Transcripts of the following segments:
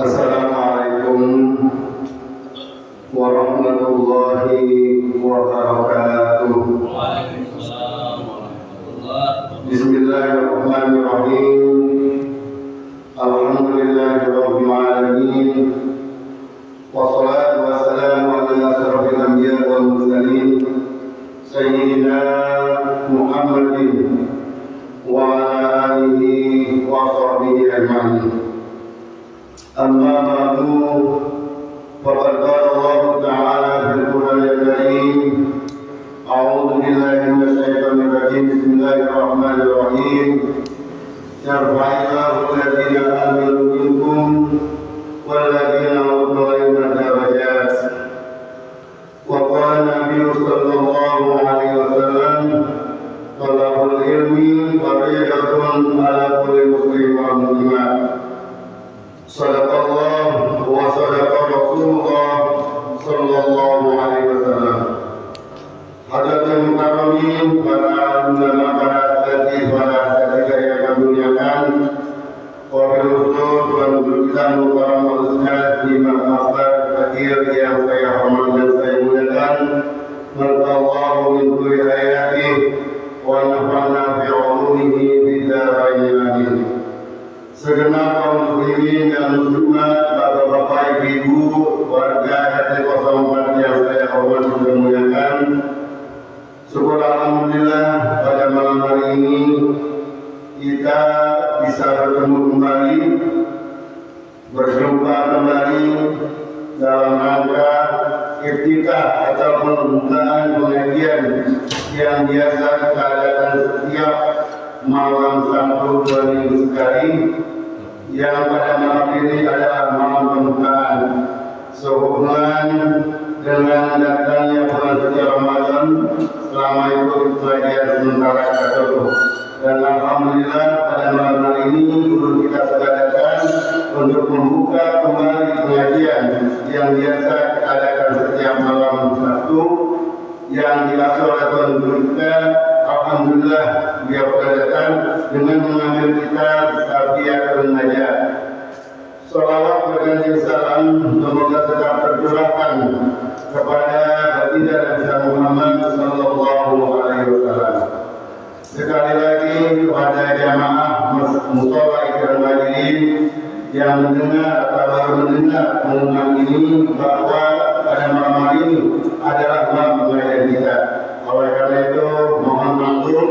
Assalamualaikum warahmatullahi wabarakatuh. Waalaikumsalam warahmatullahi. Bismillahirrahmanirrahim. Alhamdulillahirabbil alamin. Wassalatu wassalamu ala asyrofil anbiya'i wal mursalin sayyidina Muhammadin wa ala alihi wa sahbihi ajma'in. Amma ba'du, faqad qala Allah Ta'ala fil Qur'anil Karim, a'udzu billahi minasyaitonir rajim. Bismillahirrahmanirrahim. Yarfa'illahu alladziina aamanu minkum walladziina utul ilma darajat. Wa qala Nabiyyu sallallahu alaihi wasallam, talabul ilmi fariidatun 'ala kulli muslimin wa muslimat. Sadaqallah wa sadaqa Rasulullah sallallahu alaihi wasallam. Hadirin mukarramin, para ulama, para asatidz, para asatidzah yang kami muliakan, wabil khusus dan kita mukarram ustaz Imam Akbar Fakir yang saya hormati dan saya muliakan. Martallahu min kulli ayatin wa nafa'na bi 'ulumihi fid dharain amin. Segenap kaum muslimin dan muslimat, bapak-bapak, ibu-ibu, warga RT 04 yang saya hormati dan muliakan. Syukur alhamdulillah pada malam hari ini kita bisa bertemu kembali, berjumpa kembali dalam rangka iftitah atau pembukaan pengajian yang biasa kita adakan setiap malam Sabtu 2 minggu sekali, yang pada malam ini adalah malam pembukaan sehubungan dengan datangnya bulan suci Ramadan selama itu pelajaran sementara tersebut. Dan alhamdulillah pada malam hari ini guru kita segadakan untuk membuka kembali pengajian yang biasa kita adakan setiap malam Sabtu yang diasuh oleh Tuhan guru kita. Alhamdulillah beliau berdatang dengan mengambil kitab Safiatul Najat. Salawat berganti salam semoga tetap tercurahkan kepada baginda Nabi Muhammad sallallahu alaihi wasallam. Sekali lagi kepada jamaah mushola Ikhwan Majlis yang mendengar atau baru mendengar pengumuman ini bahwa pada malam hari ini adalah malam pengajian kita. Oleh karena itu mohon maklum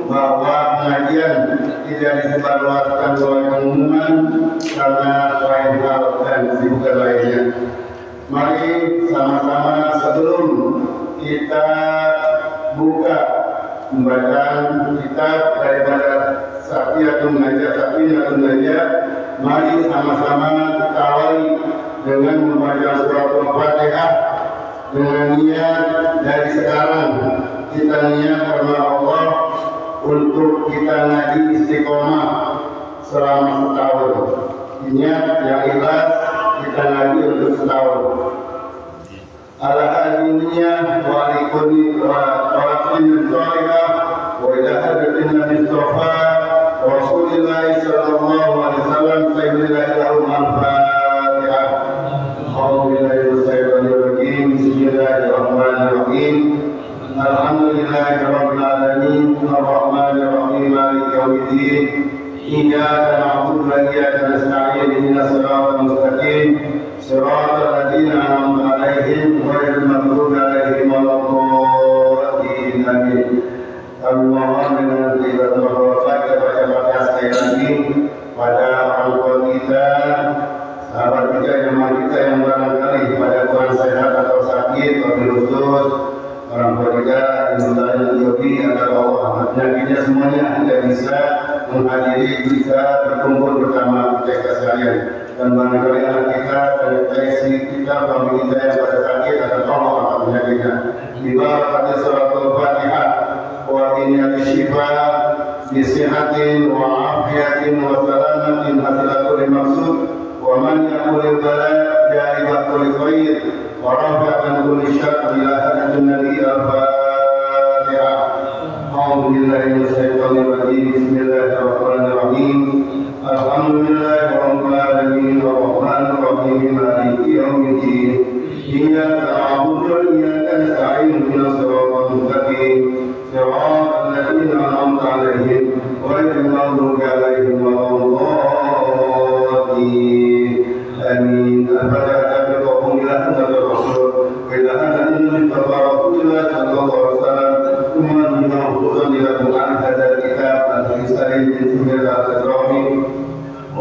bahwa pengajian tidak disebarluaskan oleh pengumuman karena lain hal dan kesibukan lainnya. Mari sama-sama sebelum kita buka pembacaan kitab daripada Safiatul Najat, mari sama-sama kita awali dengan membaca surat Al-Fatihah dengan niat dari sekarang kita niat karena Allah untuk kita ngaji istiqomah selama setahun. Niat yang ikhlas kita ngaji untuk setahun. Ala hadiniya wa likuni wa kulli salihah wa ila hadratin Nabi Mustafa Rasulullah sallallahu alaihi wasallam sayyidina lahum al-Fatihah. Alhamdulillah bismillahirrahmanirrahim. Alhamdulillahirabbil alamin arrahmanir rahim maliki yaumiddin. Iyyaka na'budu wa iyyaka nasta'in ihdinas siratal mustaqim siratal ladzina an'amta 'alaihim ghairil maghdubi 'alaihim waladdallin. Amin. Allahumma inna kita baca sekali lagi pada orang tua kita, sahabat kita, jemaah kita yang barangkali pada kurang sehat atau sakit, wabil khusus orang tua kita yang Yogi agar Allah penyakitnya semuanya tidak bisa menghadiri, bisa berkumpul bersama kita sekalian. Dan barangkali anak kita dan istri kita, suami kita yang pada sakit agar Allah penyakitnya. Di bawah suratul Fatihah wa inna syifa bisihatin wa afiyatin wa salamatin hasilatul maksud wa man yaqulil bala jaibatul khair wa rafa'an kulli syarr ila hadatin nabi al-Fatihah. A'udzubillahi minasyaitonir rajim. Bismillahirrahmanirrahim. Alhamdulillahirabbil alamin arrahmanir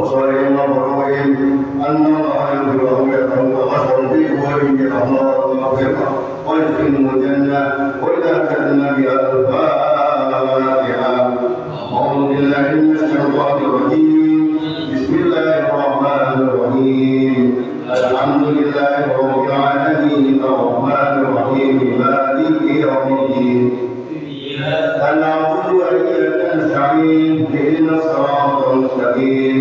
وصالح مبروك أن الله يغفر لهم ويرحمهم وغفر في قبورهم يرحم الله ومغفرة ويدخلهم الجنة وإذا كتبنا بها الفاتحة أعوذ بالله من الشيطان الرجيم بسم الله الرحمن الرحيم الحمد لله رب العالمين الرحمن الرحيم مالك يوم الدين إياك نعبد وإياك نستعين اهدنا الصراط المستقيم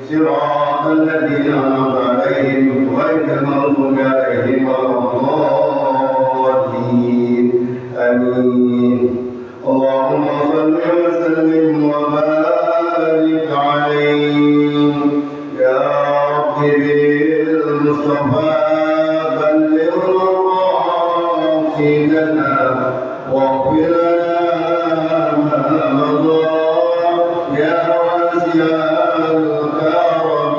صراط الذين أنعمت عليهم غير المغضوب عليهم ولا الضالين آمين اللهم صل وسلم وبارك عليه يا رب بالمصطفى بلغ مقاصدنا واغفر لنا ما مضى يا واسع الكرم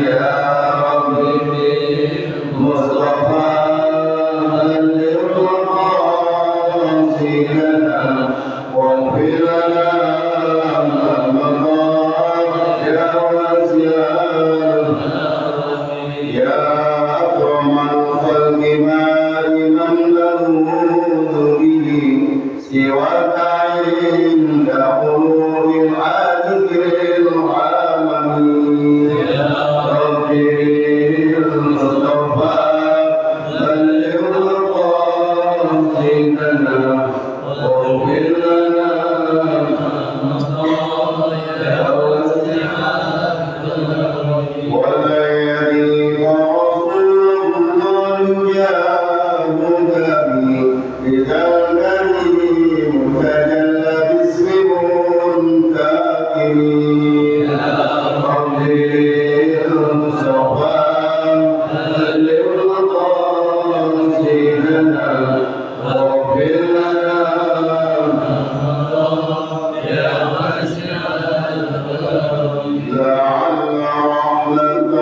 يا رب بالمصطفى بلغ مقاصدنا واغفر لنا ما مضى يا واسع يا أكرم الخلق ما لمن نلوذ به سواك عند قلوب العالم العالمين يا رب بالمصطفى بلغ مقاصدنا واغفر لنا يا واسع ولا يليق رسول الله جاءك بذاك المتجلى باسم منتقم يا رب المصطفى بلغ مقاصدنا واغفر لنا يا واسع لعل رحمة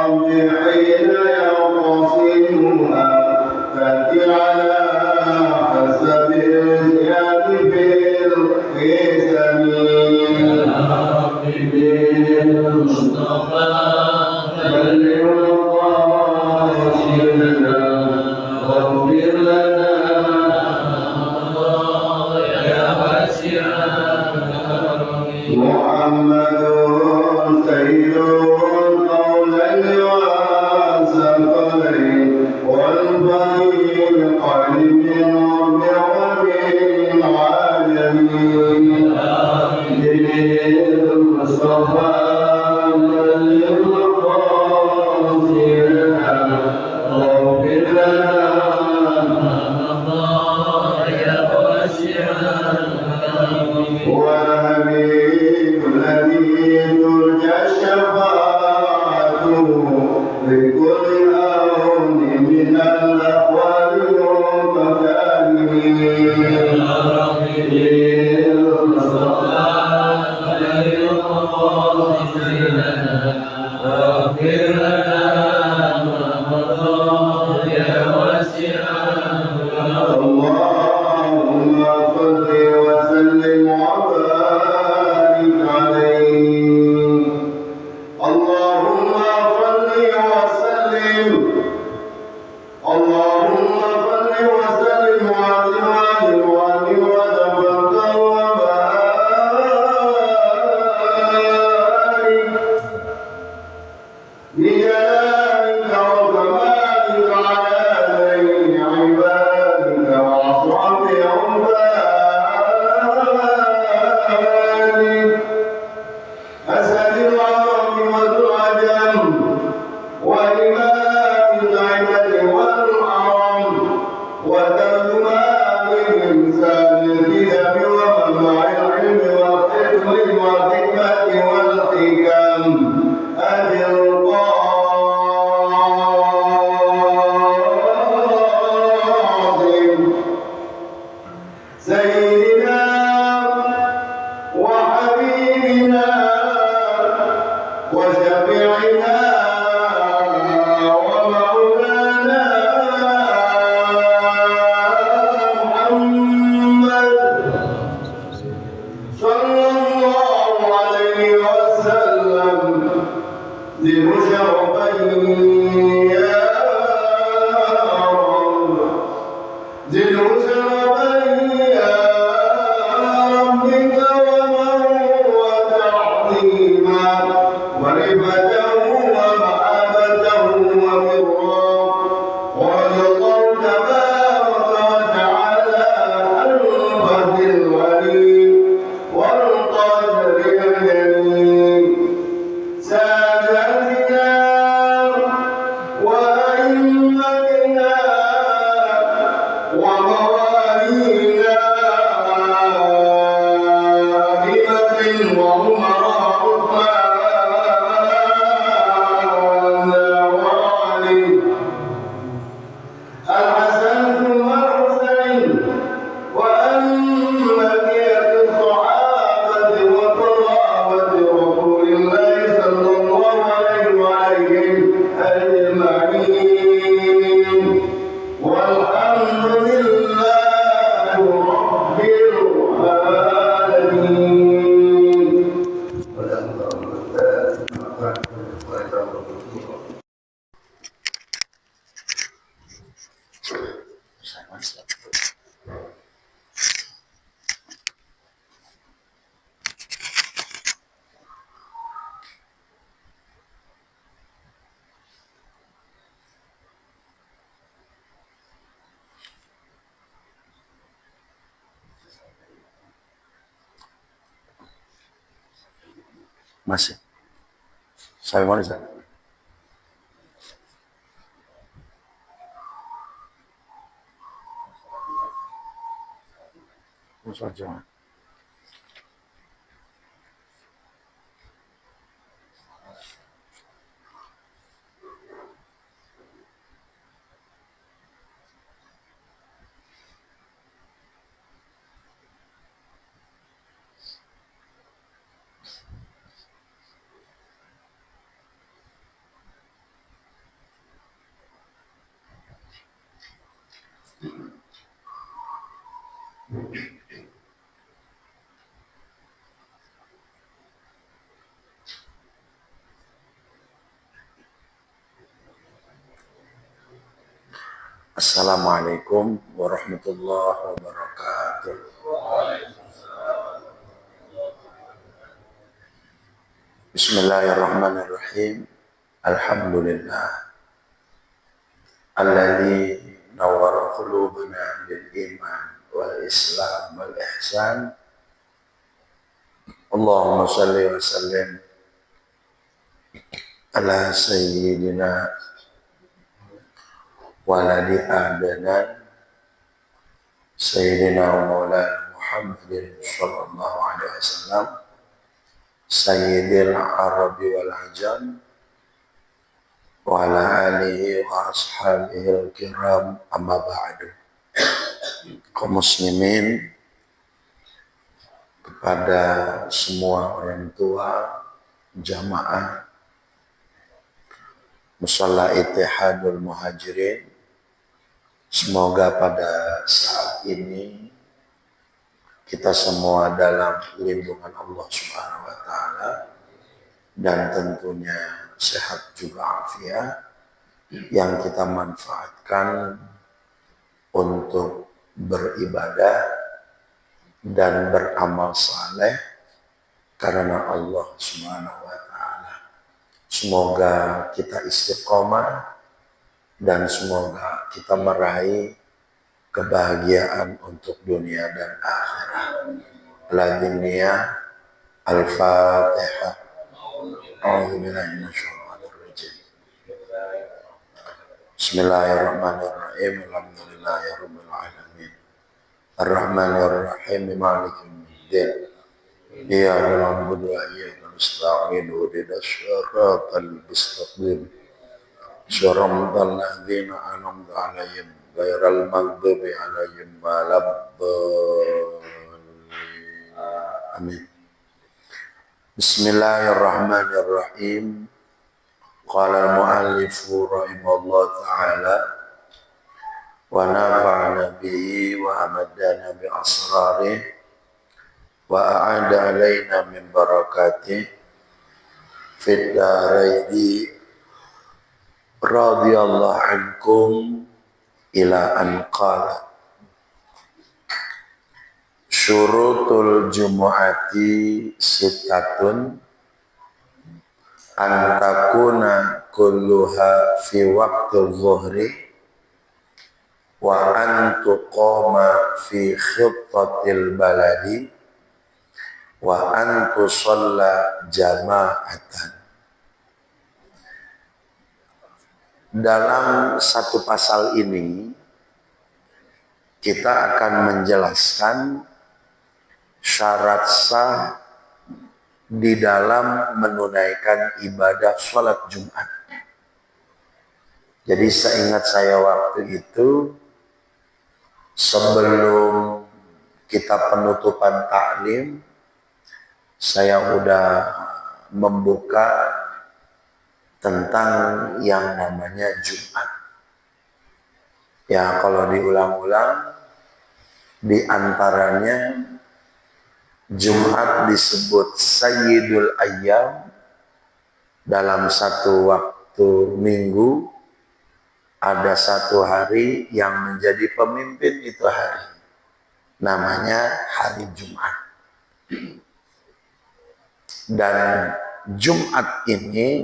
رب حين يقسمها تأتي على حسب الزياد في القسم يا رب بالمصطفى بلغ مقاصدنا واغفر لنا يا واسع محمد سيد القولين والثقلين والفريقين من رب العالمين بالمصطفى بلغ مقاصدنا واغفر لنا يا واسع والحبيب الذي ترجى شفاعته لكل أون من الأقوال والمكارم يا رب بالمصطفى بلغ مقاصدنا واغفر لنا ما مضى يا واسع اللهم صل وسلم وبارك عليه اللهم صل وسلم اللهم صل وسلم وعلى وتبارك وبارك بجلالك وكمالك على بين عبادك وأصحاب عبادك أسد العرب والعجم وإمام العبد والحرم وترجمان الإنسان الكتاب ومنبع العلم والحكمة والحكم أبي القاسم سيدنا وحبيبنا وشفيعنا ومولانا محمد صلى الله عليه وسلم ذل شرفين يا رب ذل شرفين يا ربك ومن وتعظيما ورفة ومحبة وكرا ورضا تبارك وتعالى عن فضل الولي والقدر الجليل سادتنا وأئمتنا وموالينا أئمة وأمراء الحسن ثم الحسين وأنبياء الصحابة وقرابة رسول الله صلى الله عليه وآله أجمعين والحمد لله رب العالمين. Masih. Saya mana saya? Saja. Assalamualaikum warahmatullahi wabarakatuh. Bismillahirrahmanirrahim. Alhamdulillah alladzi nawwara qulubana bil iman wal islam wal ihsan. Allahumma shalli wa sallim ala sayyidina waladi Adnan Sayyidina wa Maulana Muhammadin sallallahu alaihi wasallam Sayyidil Arabi wal Ajam wa ala alihi wa ashabihil kiram amma ba'du. Kaum muslimin, kepada semua orang tua jamaah Musalla Ittihadul Muhajirin, semoga pada saat ini kita semua dalam lindungan Allah Subhanahu wa taala dan tentunya sehat juga afiat yang kita manfaatkan untuk beribadah dan beramal saleh karena Allah Subhanahu wa taala. Semoga kita istiqomah dan semoga kita meraih kebahagiaan untuk dunia dan akhirat. Al-Adniyah Al-Fatihah. A'udzubillahi minasyaitonir rajim. Bismillahirrahmanirrahim. Alhamdulillahirabbil alamin. Ar-Rahmanir Rahim. Maliki yaumiddin. Iyyaka na'budu wa iyyaka nasta'in. Ihdinas siratal mustaqim. Shiratal ladzina an'amta 'alaihim ghairil maghdubi 'alaihim waladdallin. Amin. Bismillahirrahmanirrahim. Qala al-mu'allif rahimahullah ta'ala wa nafa'ana bihi wa amadana bi asrarihi wa a'ada alaina min barakatihi fid daraini radhiyallahu ankum ila an qala syurutul jumu'ati sittatun an takuna kulluha fi waqtil zuhri wa an tuqama fi khittatil baladi wa an tusalla jama'atan. Dalam satu pasal ini kita akan menjelaskan syarat sah di dalam menunaikan ibadah sholat Jumat. Jadi seingat saya waktu itu, sebelum kita penutupan taklim, saya udah membuka tentang yang namanya Jumat. Ya kalau diulang-ulang, di antaranya Jumat disebut Sayyidul Ayyam. Dalam satu waktu minggu ada satu hari yang menjadi pemimpin itu hari, namanya hari Jumat. Dan Jumat ini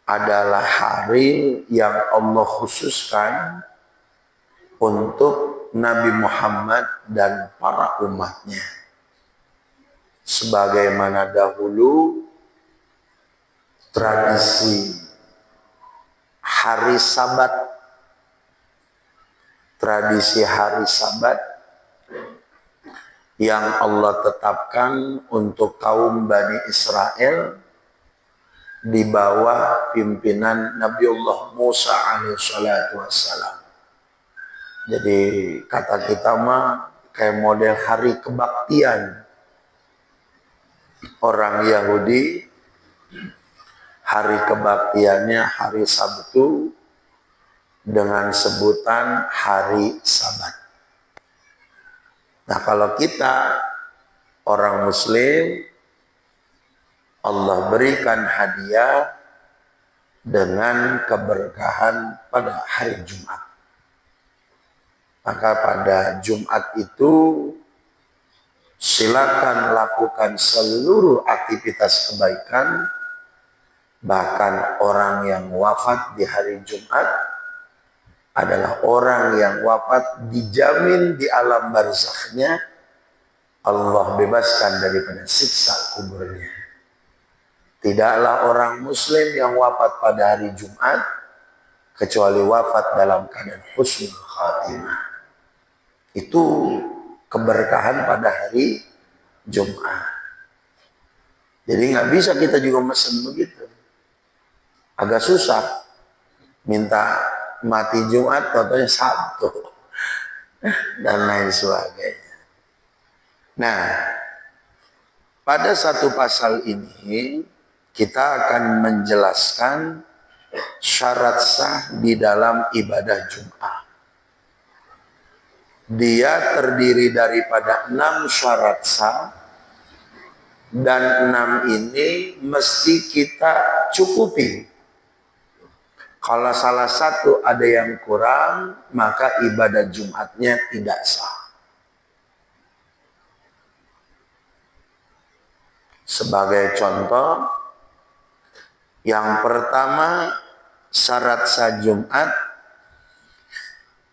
adalah hari yang Allah khususkan untuk Nabi Muhammad dan para umatnya. Sebagaimana dahulu tradisi hari Sabat, yang Allah tetapkan untuk kaum Bani Israel di bawah pimpinan Nabiullah Musa alaihissalatu wassalam. Jadi kata kita mah kayak model hari kebaktian orang Yahudi. Hari kebaktiannya hari Sabtu dengan sebutan hari Sabat. Nah kalau kita orang Muslim, Allah berikan hadiah dengan keberkahan pada hari Jumat. Maka pada Jumat itu silakan lakukan seluruh aktivitas kebaikan. Bahkan orang yang wafat di hari Jumat adalah orang yang wafat dijamin di alam barzakhnya Allah bebaskan daripada siksa kuburnya. Tidaklah orang Muslim yang wafat pada hari Jumat kecuali wafat dalam keadaan husnul khatimah. Itu keberkahan pada hari Jumat. Jadi nggak bisa kita juga mesen begitu. Agak susah minta mati Jumat, contohnya Sabtu dan lain sebagainya. Nah, pada satu pasal ini kita akan menjelaskan syarat sah di dalam ibadah Jumat. Dia terdiri daripada 6 syarat sah, dan 6 ini mesti kita cukupi. Kalau salah satu ada yang kurang, maka ibadah Jumatnya tidak sah. Sebagai contoh, yang pertama syarat sah Jumat,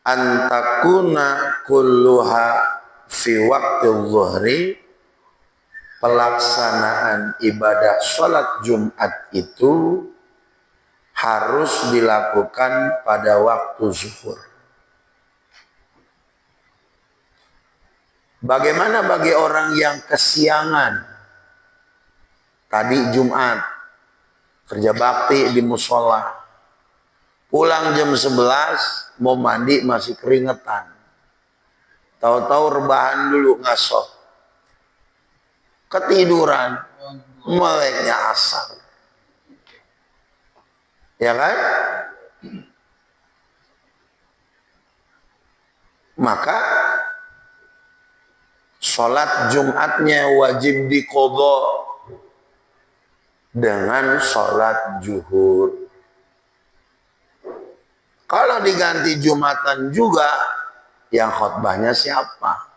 antakuna kulluha fi waqtil zuhri. Pelaksanaan ibadah sholat Jumat itu harus dilakukan pada waktu zuhur. Bagaimana bagi orang yang kesiangan? Tadi Jumat kerja bakti di musola, pulang jam 11 mau mandi masih keringetan, tahu-tahu rebahan dulu ngasok, ketiduran, meleknya asar. Ya kan? Maka sholat Jumatnya wajib diqadha. dengan sholat zuhur. Kalau diganti Jumatan juga, yang khutbahnya siapa?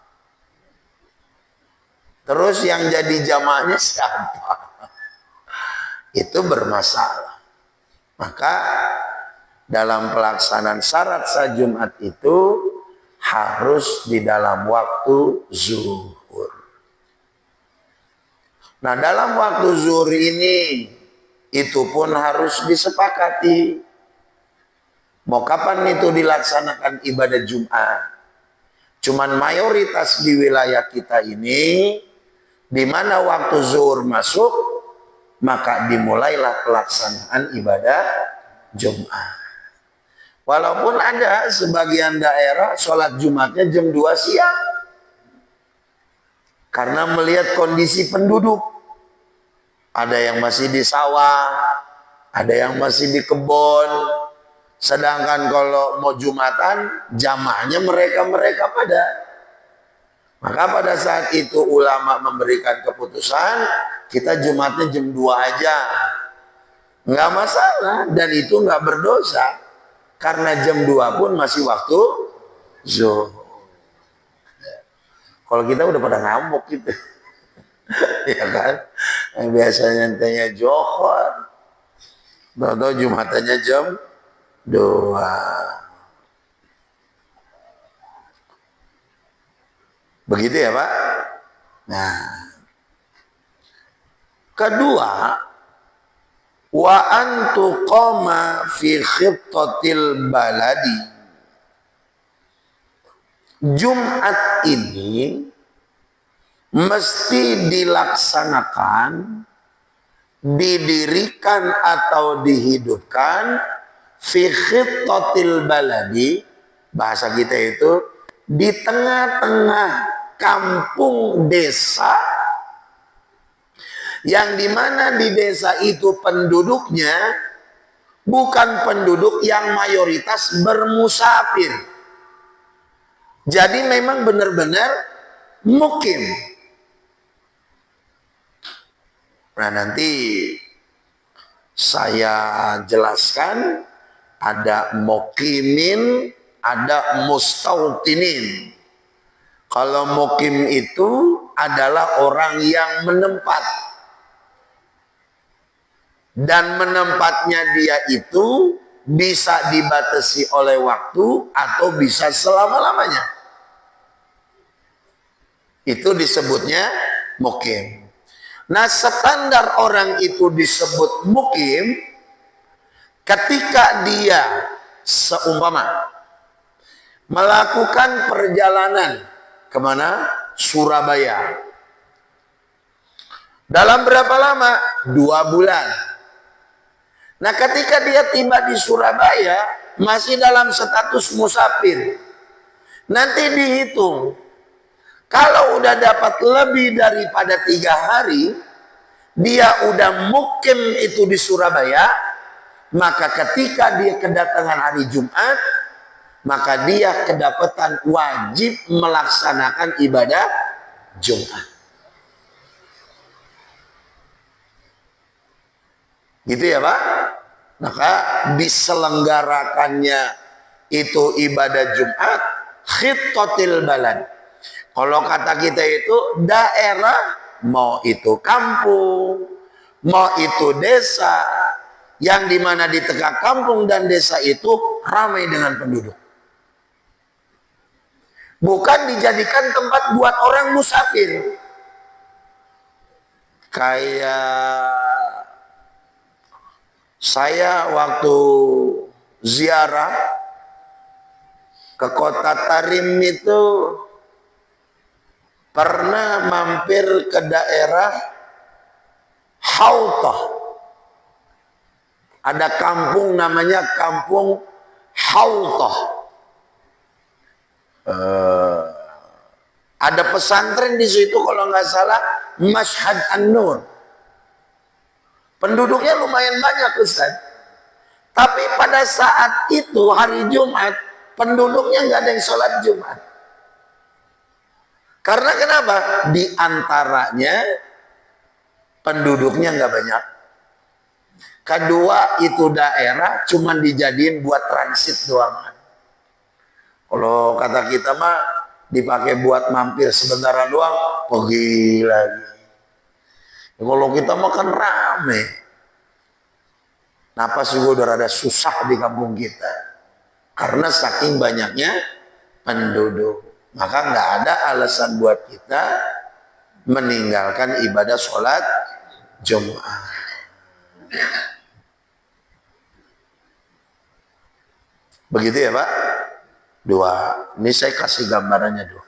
Terus yang jadi jamaahnya siapa? Itu bermasalah. Maka dalam pelaksanaan syarat sah Jumat itu harus di dalam waktu zuhur. Nah, dalam waktu zuhur ini itu pun harus disepakati. Mau kapan itu dilaksanakan ibadah Jumat? Cuman mayoritas di wilayah kita ini, di mana waktu zuhur masuk, maka dimulailah pelaksanaan ibadah Jumat. Walaupun ada sebagian daerah sholat Jumatnya jam 2 siang. Karena melihat kondisi penduduk. Ada yang masih di sawah, ada yang masih di kebun. Sedangkan kalau mau Jumatan, jamaahnya mereka-mereka pada. Maka pada saat itu ulama memberikan keputusan, kita Jumatnya jam 2 aja. Nggak masalah, dan itu nggak berdosa. Karena jam 2 pun masih waktu zuhur. Kalau kita udah pada ngamuk gitu. Ya kan? Yang biasanya tanya Johor. Tahu-tahu Jumatannya jam 2. Begitu ya Pak? Nah. Kedua, wa antu qoma fi khittatil baladi. Jumat ini mesti dilaksanakan, didirikan atau dihidupkan fi khittatil baladi, bahasa kita itu di tengah-tengah kampung desa, yang dimana di desa itu penduduknya bukan penduduk yang mayoritas bermusafir. Jadi memang benar-benar mukim. Nah, nanti saya jelaskan, ada mukimin, ada mustautinin. Kalau mukim itu adalah orang yang menempat. Dan menempatnya dia itu bisa dibatasi oleh waktu atau bisa selama-lamanya. Itu disebutnya mukim. Nah, standar orang itu disebut mukim ketika dia seumpama melakukan perjalanan kemana? Surabaya. Dalam berapa lama? 2 bulan. Nah, ketika dia tiba di Surabaya masih dalam status musafir. Nanti dihitung. Kalau udah dapat lebih daripada 3 hari, dia udah mukim itu di Surabaya, maka ketika dia kedatangan hari Jumat, maka dia kedapatan wajib melaksanakan ibadah Jumat. Gitu ya Pak? Maka diselenggarakannya itu ibadah Jumat khittatil balad. Kalau kata kita itu daerah, mau itu kampung, mau itu desa, yang dimana di tengah kampung dan desa itu ramai dengan penduduk. Bukan dijadikan tempat buat orang musafir. Kayak saya waktu ziarah ke kota Tarim itu pernah mampir ke daerah Hautah. Ada kampung namanya Kampung Hautah. Ada pesantren di situ kalau nggak salah, Mashhad An-Nur. Penduduknya lumayan banyak Ustaz. Tapi pada saat itu hari Jumat, penduduknya nggak ada yang sholat Jumat. Karena kenapa? Di antaranya penduduknya nggak banyak. Kedua, itu daerah cuman dijadiin buat transit doang. Kalau kata kita mah dipakai buat mampir sebentar doang, pergi lagi. Kalau kita mah kan rame. Napas juga udah rada susah di kampung kita. Karena saking banyaknya penduduk. Maka nggak ada alasan buat kita meninggalkan ibadah sholat Jumat. Begitu ya Pak? Dua. Ini saya kasih gambarannya dulu.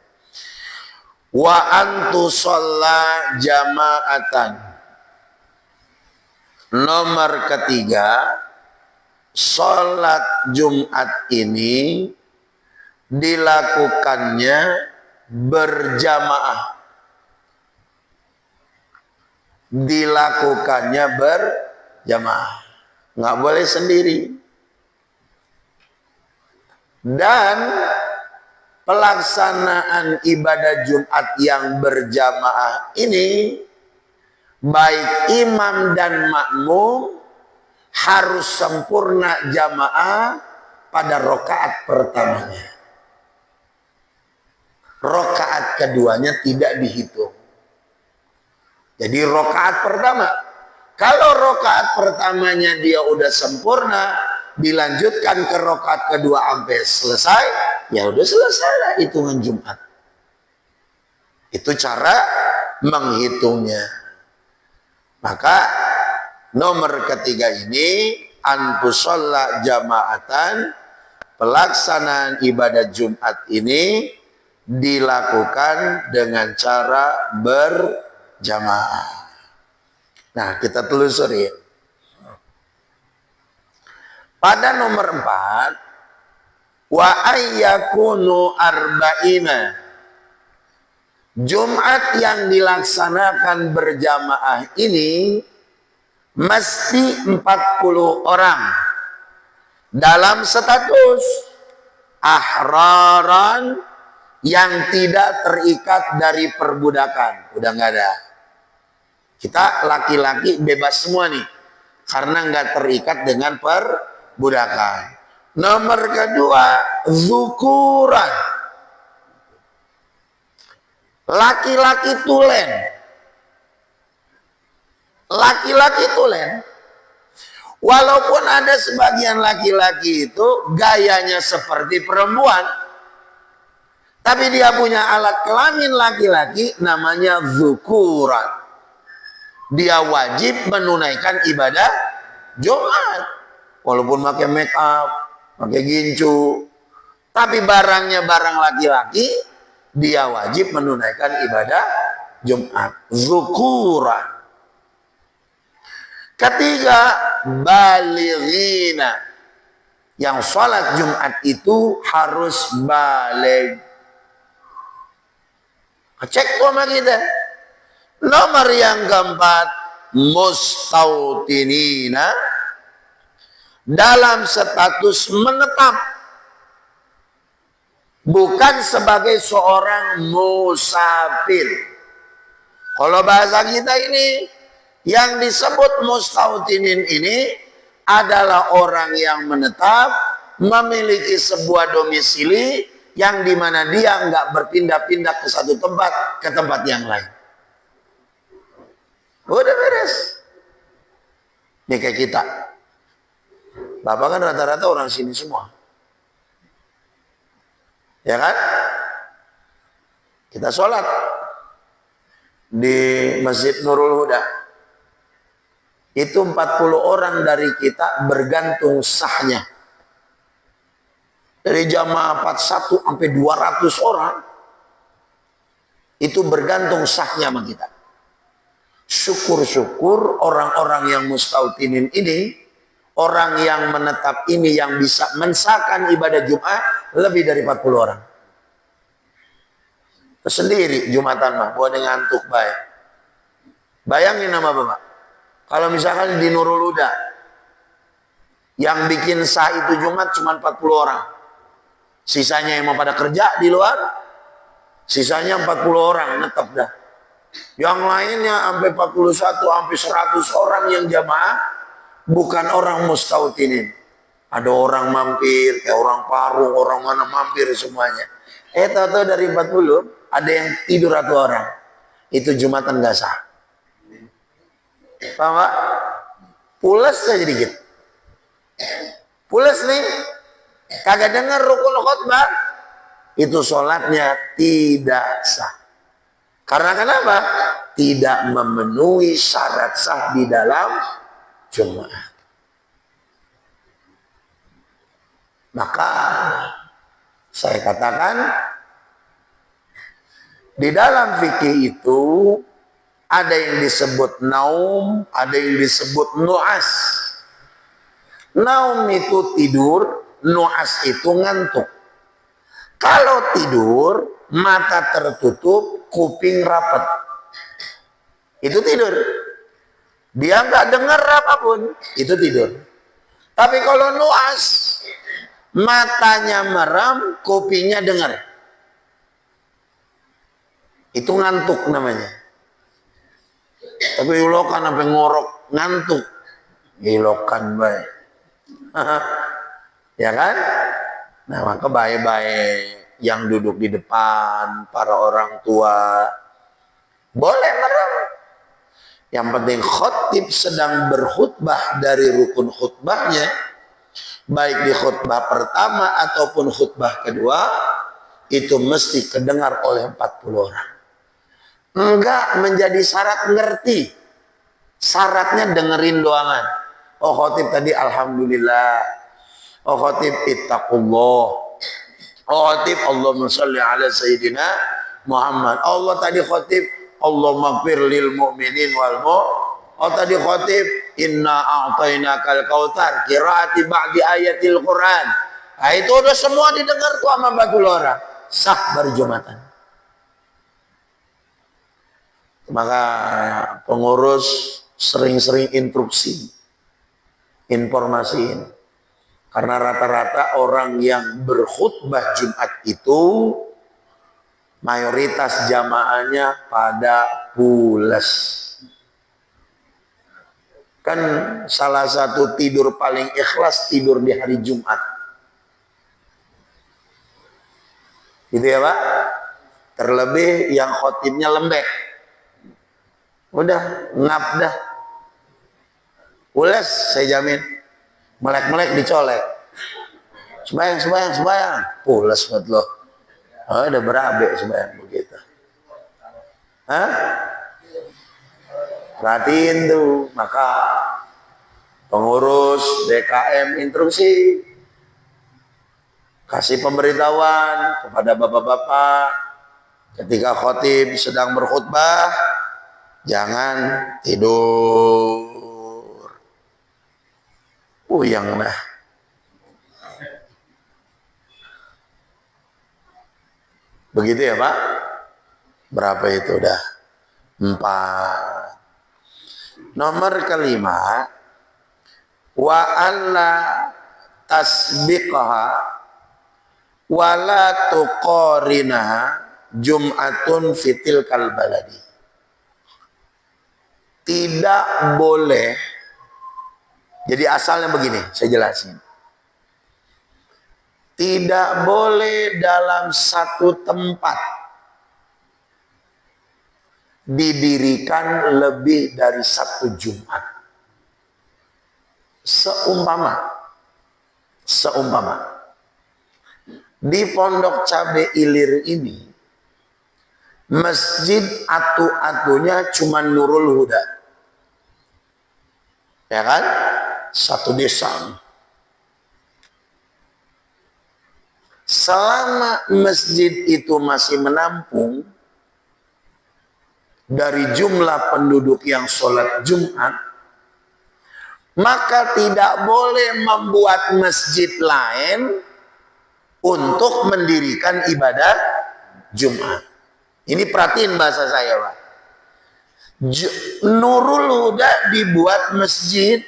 Wa antu sholla jama'atan. Nomor ketiga, sholat Jumat ini dilakukannya berjamaah. Dilakukannya berjamaah. Nggak boleh sendiri. Dan pelaksanaan ibadah Jumat yang berjamaah ini, baik imam dan makmum harus sempurna jamaah pada rokaat pertamanya. Rokaat keduanya tidak dihitung. Jadi rokaat pertama, kalau rokaat pertamanya dia udah sempurna, dilanjutkan ke rokaat kedua sampai selesai, ya udah selesai lah hitungan Jumat. Itu cara menghitungnya. Maka nomor ketiga ini, antusolla jamaatan, pelaksanaan ibadah Jumat ini dilakukan dengan cara berjamaah. Nah, kita telusuri. Pada nomor 4, wa ayyakunu arba'ina. Jumat yang dilaksanakan berjamaah ini mesti 40 orang dalam status ahraran yang tidak terikat dari perbudakan. Udah nggak ada. Kita laki-laki bebas semua nih, karena nggak terikat dengan perbudakan. Nomor kedua, zukuran. Laki-laki tulen. Laki-laki tulen. Walaupun ada sebagian laki-laki itu gayanya seperti perempuan, tapi dia punya alat kelamin laki-laki namanya zukuran. Dia wajib menunaikan ibadah Jumat. Walaupun pakai make up, pakai gincu, tapi barangnya barang laki-laki, dia wajib menunaikan ibadah Jumat. Zukuran. Ketiga, balighina. Yang sholat Jumat itu harus baligh. Cek sama kita. Nomor yang keempat, mustautinina, dalam status menetap, bukan sebagai seorang musafir. Kalau bahasa kita ini, yang disebut mustautinin ini adalah orang yang menetap, memiliki sebuah domisili yang dimana dia nggak berpindah-pindah ke satu tempat ke tempat yang lain. Udah beres. Ini kayak kita. Bapak kan rata-rata orang sini semua. Ya kan? Kita sholat di Masjid Nurul Huda. Itu 40 orang dari kita bergantung sahnya. Dari jamaah 41 sampai 200 orang. Itu bergantung sahnya sama kita. Syukur-syukur orang-orang yang mustautinin ini, orang yang menetap ini yang bisa mensahkan ibadah Jumat lebih dari 40 orang. Sendiri Jumatan mah, buat ngantuk baik. Bayangin nama Bapak. Kalau misalkan di Nurul Huda yang bikin sah itu Jumat cuma 40 orang. Sisanya yang mau pada kerja di luar, sisanya 40 orang netep dah. Yang lainnya sampai 41, sampai 100 orang yang jamaah bukan orang mustautinin. Ada orang mampir, kayak orang Parung, orang mana mampir semuanya. Tahu-tahu dari Batulun ada yang tidur 1 orang. Itu Jumatan gak sah. Paham Pak? Pules aja dikit. Pules nih, kagak dengar rukun khutbah, itu sholatnya tidak sah. Karena kenapa? Tidak memenuhi syarat sah di dalam Jumat. Maka saya katakan di dalam fikih itu ada yang disebut naum, ada yang disebut nu'as. Naum itu tidur, nu'as itu ngantuk. Kalau tidur, mata tertutup, kuping rapat. Itu tidur. Dia nggak dengar apapun, itu tidur. Tapi kalau nu'as, matanya merem, kupingnya dengar. Itu ngantuk namanya. Tapi ilokan sampai ngorok ngantuk. Ilokan baik. Ya kan? Nah, maka baik-baik yang duduk di depan, para orang tua, boleh merem. Yang penting khotib sedang berkhutbah dari rukun khutbahnya, baik di khutbah pertama ataupun khutbah kedua, itu mesti kedengar oleh 40 orang. Enggak menjadi syarat ngerti. Syaratnya dengerin doangan. Oh khotib tadi alhamdulillah. Oh khotib ittaqullah. Oh khotib Allahumma sholli ala sayyidina Muhammad. Allah tadi khotib Allahumma maghfir lil mu'minin wal Oh tadi khotib inna a'tainakal kautsar qiraati ba'di ayatil Quran. Nah, itu udah semua didengar tuh sama 40 orang. Sah berjumatan. Maka pengurus sering-sering instruksi, informasiin. Karena rata-rata orang yang berkhutbah Jumat itu mayoritas jamaahnya pada pules. Kan salah satu tidur paling ikhlas tidur di hari Jumat. Gitu ya Pak? Terlebih yang khotibnya lembek. Udah, ngap dah. Pules, saya jamin. Melek-melek dicolek. Sembayang. Pules buat lo. Oh, udah berabe sembayang begitu. Hah? Perhatiin tuh. Maka pengurus DKM instruksi. Kasih pemberitahuan kepada bapak-bapak. Ketika khotib sedang berkhutbah, jangan tidur. Puyang dah. Begitu ya Pak? Berapa itu dah? 4. Nomor kelima, wa alla tasbiqaha wa la tuqarinaha jum'atun fitil kalbaladi. Tidak boleh. Jadi asalnya begini, saya jelasin. Tidak boleh dalam satu tempat didirikan lebih dari 1 Jumat. Seumpama di Pondok Cabe Ilir ini masjid atu-atunya cuma Nurul Huda. Ya kan? 1 desa. Selama masjid itu masih menampung dari jumlah penduduk yang sholat Jumat, maka tidak boleh membuat masjid lain untuk mendirikan ibadah Jumat. Ini perhatiin bahasa saya Pak. Nurul Huda dibuat masjid,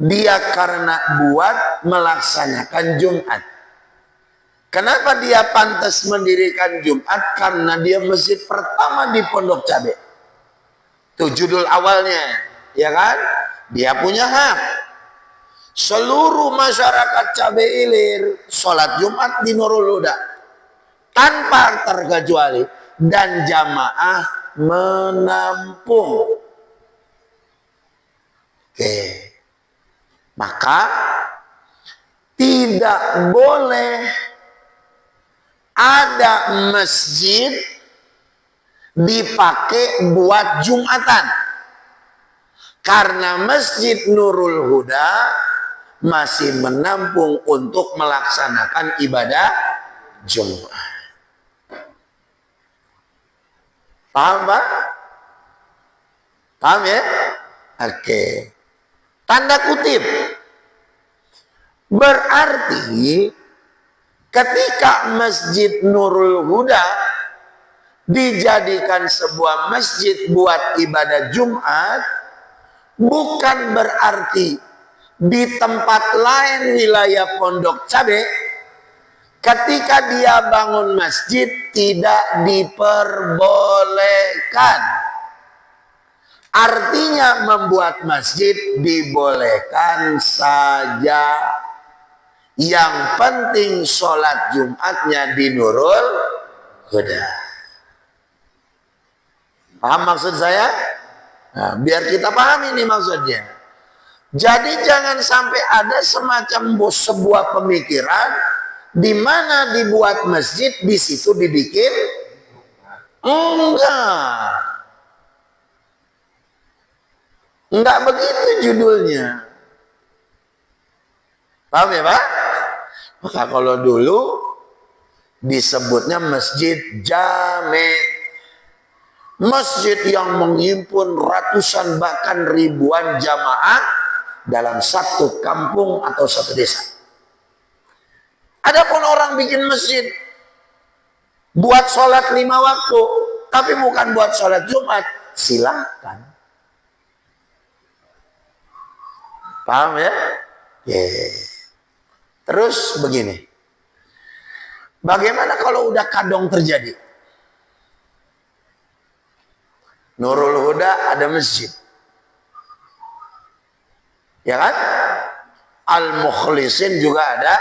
dia karena buat melaksanakan Jumat. Kenapa dia pantas mendirikan Jumat? Karena dia masjid pertama di Pondok Cabe. Itu judul awalnya, ya kan? dia punya hak. Seluruh masyarakat Cabe Ilir sholat Jumat di Nurul Huda tanpa terkecuali, dan jamaah menampung. Oke, maka tidak boleh ada masjid dipakai buat Jumatan, karena Masjid Nurul Huda masih menampung untuk melaksanakan ibadah Jumat. Paham, Pak? Paham ya? Oke. Tanda kutip. Berarti ketika Masjid Nurul Huda dijadikan sebuah masjid buat ibadah Jumat, bukan berarti di tempat lain wilayah Pondok Cabe ketika dia bangun masjid tidak diperbolehkan. Artinya membuat masjid dibolehkan saja. Yang penting sholat Jumatnya di Nurul Huda. Paham maksud saya? Nah, biar kita paham ini maksudnya. Jadi jangan sampai ada semacam sebuah pemikiran di mana dibuat masjid di situ dibikin. Enggak begitu judulnya. Paham ya, Pak? Maka kalau dulu disebutnya masjid jame, masjid yang menghimpun ratusan bahkan ribuan jamaah dalam satu kampung atau satu desa. Adapun orang bikin masjid buat sholat 5 waktu, tapi bukan buat sholat Jumat, silakan. Paham ya? Terus begini, bagaimana kalau udah kadong terjadi? Nurul Huda ada masjid, ya kan? Al-Mukhlisin juga ada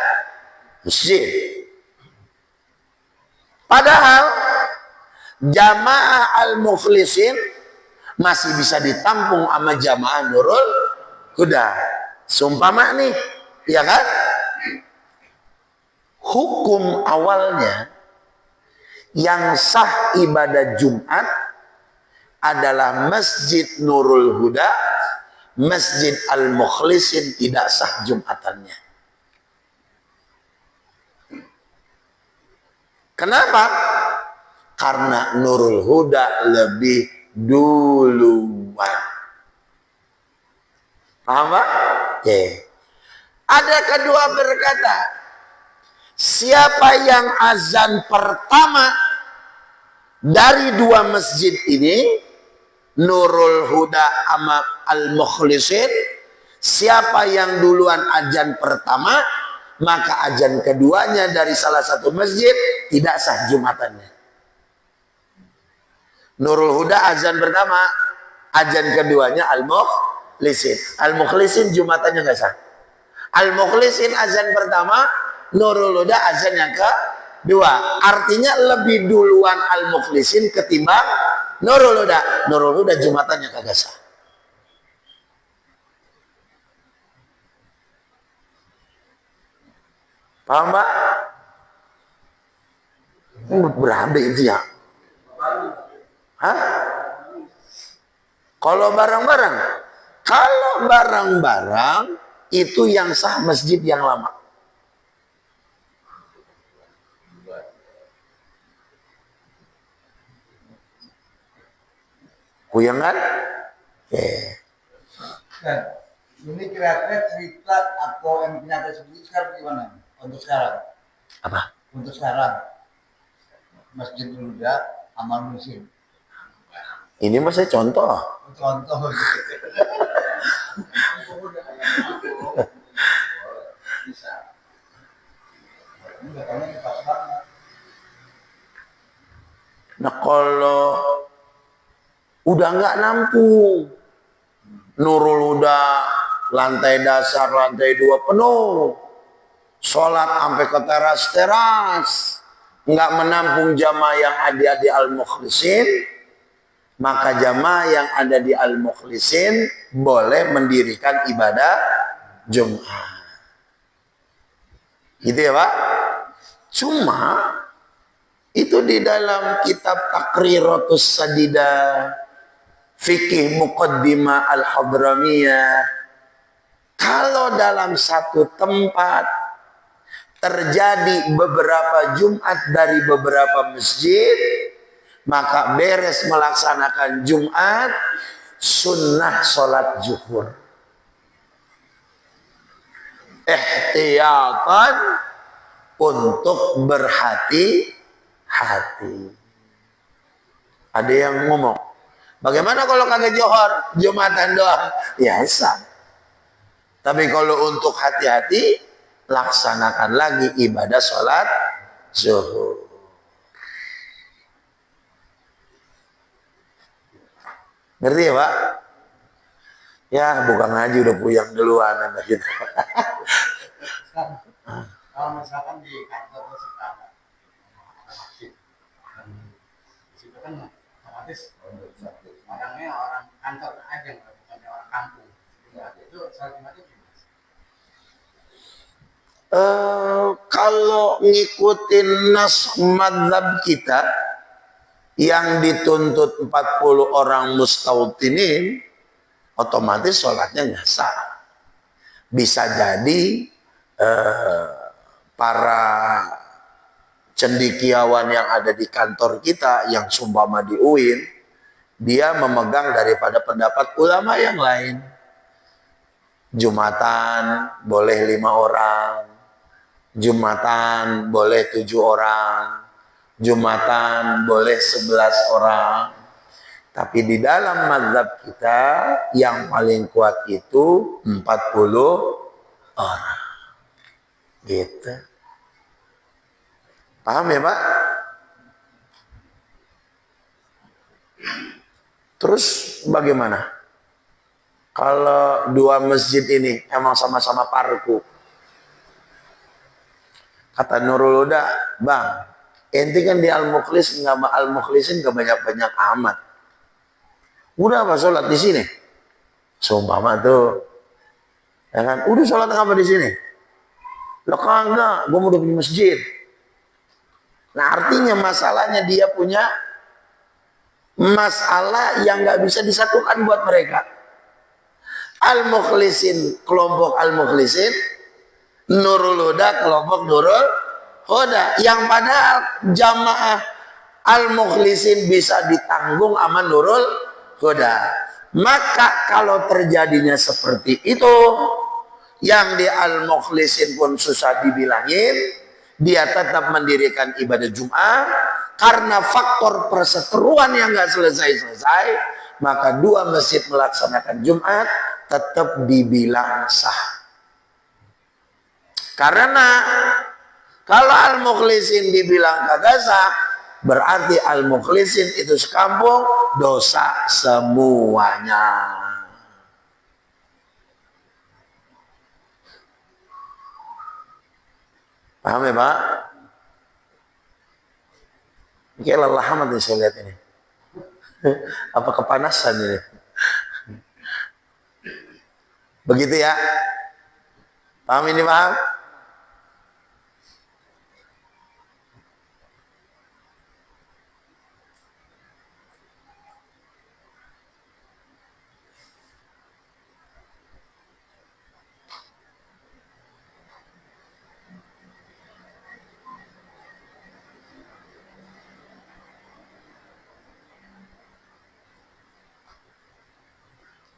masjid. Padahal jamaah Al-Mukhlisin masih bisa ditampung sama jamaah Nurul Huda. Sumpama nih, ya kan? Hukum awalnya yang sah ibadah Jumat adalah Masjid Nurul Huda, Masjid Al-Mukhlisin tidak sah Jumatannya. Kenapa? Karena Nurul Huda lebih duluan. Paham, Pak? Ada kedua berkata, siapa yang azan pertama dari dua masjid ini, Nurul Huda sama Al-Mukhlisin, siapa yang duluan azan pertama, maka azan keduanya dari salah satu masjid tidak sah Jumatannya. Nurul Huda azan pertama, azan keduanya Al-Mukhlisin. Al-Mukhlisin Jumatannya nggak sah. Al-Mukhlisin azan pertama, Nurul Huda azan yang kedua. Artinya lebih duluan Al-Mukhlisin ketimbang Nurul Huda. Nurul Huda Jumatannya kagak sah. Paham, Pak? Berapa itu ya? Hah? Kalau barang-barang? Kalau barang-barang itu yang sah masjid yang lama. Kuyang kan? Ini kira-kira cerita atau yang nyata sendiri sekarang gimana? Untuk sekarang? Apa? Untuk sekarang Masjid Huda Amal Musim. Ini mas saya contoh. Contoh. Nah kalau udah nggak nampung, Nurul Huda lantai dasar, lantai 2 penuh. Sholat sampai ke teras-teras. Nggak menampung jamaah yang ada di Al-Mukhlisin. Maka jamaah yang ada di Al-Mukhlisin boleh mendirikan ibadah Jumat. Gitu ya Pak? Cuma itu di dalam kitab Taqriratus Sadidah, Fikih Muqaddimah Al-Hadramiyah, kalau dalam satu tempat terjadi beberapa Jumat dari beberapa masjid, maka beres melaksanakan Jumat, sunnah sholat zuhur. Ihtiyatan untuk berhati-hati. Ada yang ngomong, bagaimana kalau kagak johor, Jumatan doang? Ya sah. Tapi kalau untuk hati-hati, laksanakan lagi ibadah sholat zuhur. Ngerti ya Pak? Ya bukan ngaji udah puyang duluan anak kita. Kalau misalkan di kantor sekarang, itu kan otomatis orangnya orang kantor aja, bukan orang kampung. Itu salah gimana? Kalau ngikutin nas madzhab kita yang dituntut 40 orang mustawtinin, otomatis sholatnya nggak sah. Bisa jadi para cendekiawan yang ada di kantor kita yang sumpama di UIN, dia memegang daripada pendapat ulama yang lain. Jumatan boleh 5 orang, Jumatan boleh 7 orang, Jumatan boleh 11 orang. Tapi di dalam mazhab kita yang paling kuat itu 40 orang. Gitu. Paham ya Pak? Terus bagaimana? Kalau 2 masjid ini emang sama-sama parku. Kata Nurul Huda, Bang, ente kan di Al-Mukhlisin gak banyak-banyak amat. Udah apa sholat di sini? Sumpama tuh, ya kan? Udah sholat apa di sini? Lah kagak, gue mau udah punya masjid. Nah artinya masalahnya dia punya masalah yang nggak bisa disatukan buat mereka. Al-Mukhlisin, kelompok Al-Mukhlisin, Nurul Huda, kelompok Nurul Huda, yang padahal jamaah Al-Mukhlisin bisa ditanggung sama Nurul Huda. Maka kalau terjadinya seperti itu, yang di Al-Mukhlisin pun susah dibilangin, dia tetap mendirikan ibadah Jumat karena faktor perseteruan yang nggak selesai-selesai, maka 2 masjid melaksanakan Jumat tetap dibilang sah. Karena kalau Al-Mukhlisin dibilang kagak sah, berarti Al-Mukhlisin itu sekampung dosa semuanya. Paham ya Pak? Kayak lelah amat nih saya lihat ini. Apa kepanasan ini? Begitu ya? Paham ini Pak?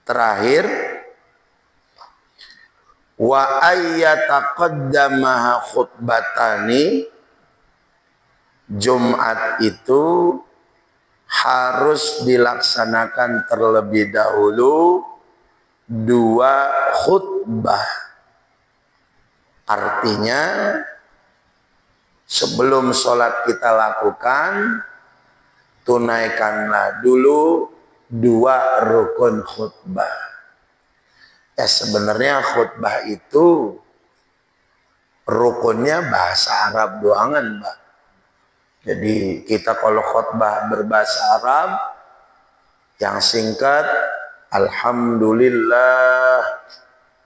Terakhir, wa ayyataqaddamaha khutbatani, Jumat itu harus dilaksanakan terlebih dahulu 2 khutbah. Artinya sebelum sholat kita lakukan, tunaikanlah dulu 2 rukun khutbah. Ya sebenarnya khutbah itu rukunnya bahasa Arab doangan, Mbak. Jadi kita kalau khutbah berbahasa Arab yang singkat, Alhamdulillah,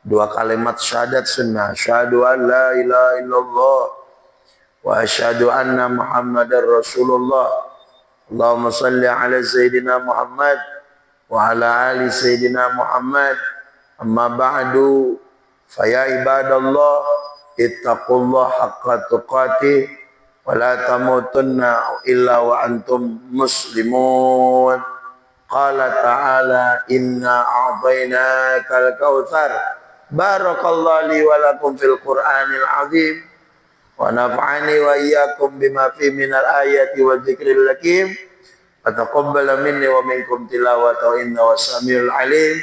2 kalimat syahadat sunnah, syahadu an la ilaha illallah wa asyhadu anna Muhammadar Rasulullah. Allahumma salli ala Sayyidina Muhammad wa ala ali Sayyidina Muhammad. Amma ba'du, faya ibadallah, ittaqullah haqqa tuqatih wa la tamutunna illa wa antum muslimun. Qala ta'ala, inna a'tainakal kautsar. Barakallahu li wa lakum fil Qur'anil azim. Wa nafa'ani wa iyyakum bima fi minal ayati wa dzikril hakim. Wa taqabbala minni wa minkum tilawatahu innahu samiul alim.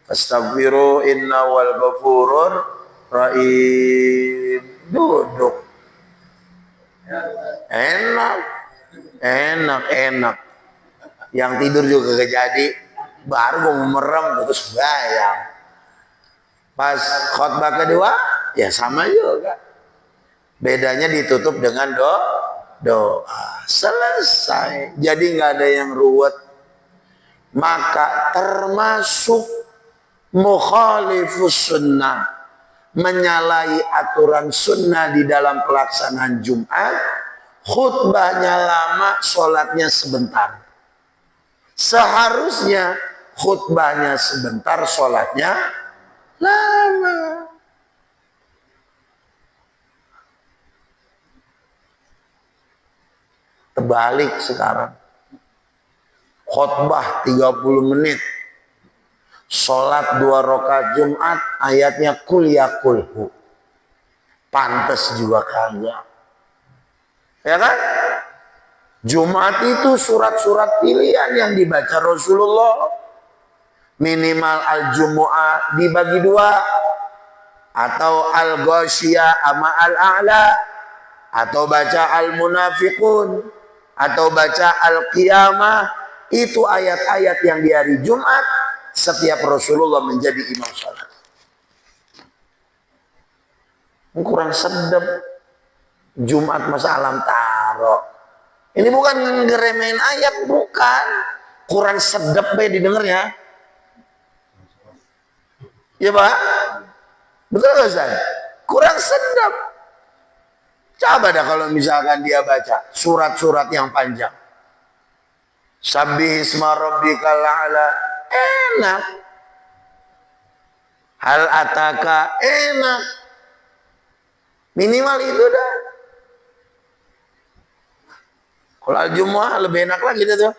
Astaghfiru inna wal ghafurur rahim. Duduk. Enak. Yang tidur juga gak jadi. Baru mau merem terus bayang. Pas khutbah kedua, ya sama juga. Bedanya ditutup dengan doa. Selesai. Jadi nggak ada yang ruwet. Maka termasuk mukhalifus sunnah, menyalahi aturan sunnah di dalam pelaksanaan Jumat, khutbahnya lama, sholatnya sebentar. Seharusnya khutbahnya sebentar, sholatnya lama. Terbalik sekarang. Khutbah 30 menit. Sholat 2 rakaat Jumat, ayatnya kul ya kulhu. Pantes juga kagak. Ya kan? Jumat itu surat-surat pilihan yang dibaca Rasulullah. Minimal al-jumu'ah dibagi 2. Atau al-ghasyiyah ama al-a'la. Atau baca al-munafiqun. Atau baca al-qiyamah. Itu ayat-ayat yang di hari Jumat setiap Rasulullah menjadi imam salat. Kurang sedap. Jumat masa alam taro. Ini bukan ngeremehin ayat, bukan. Kurang sedap be didengarnya. Ya Pak? Betul gak Ustaz? Kurang sedap. Coba dah kalau misalkan dia baca surat-surat yang panjang. Sabbihisma rabbikal a'la. Enak. Hal ataka, enak. Minimal itu dah. Kalau al-jumu'ah lebih enak lagi tuh.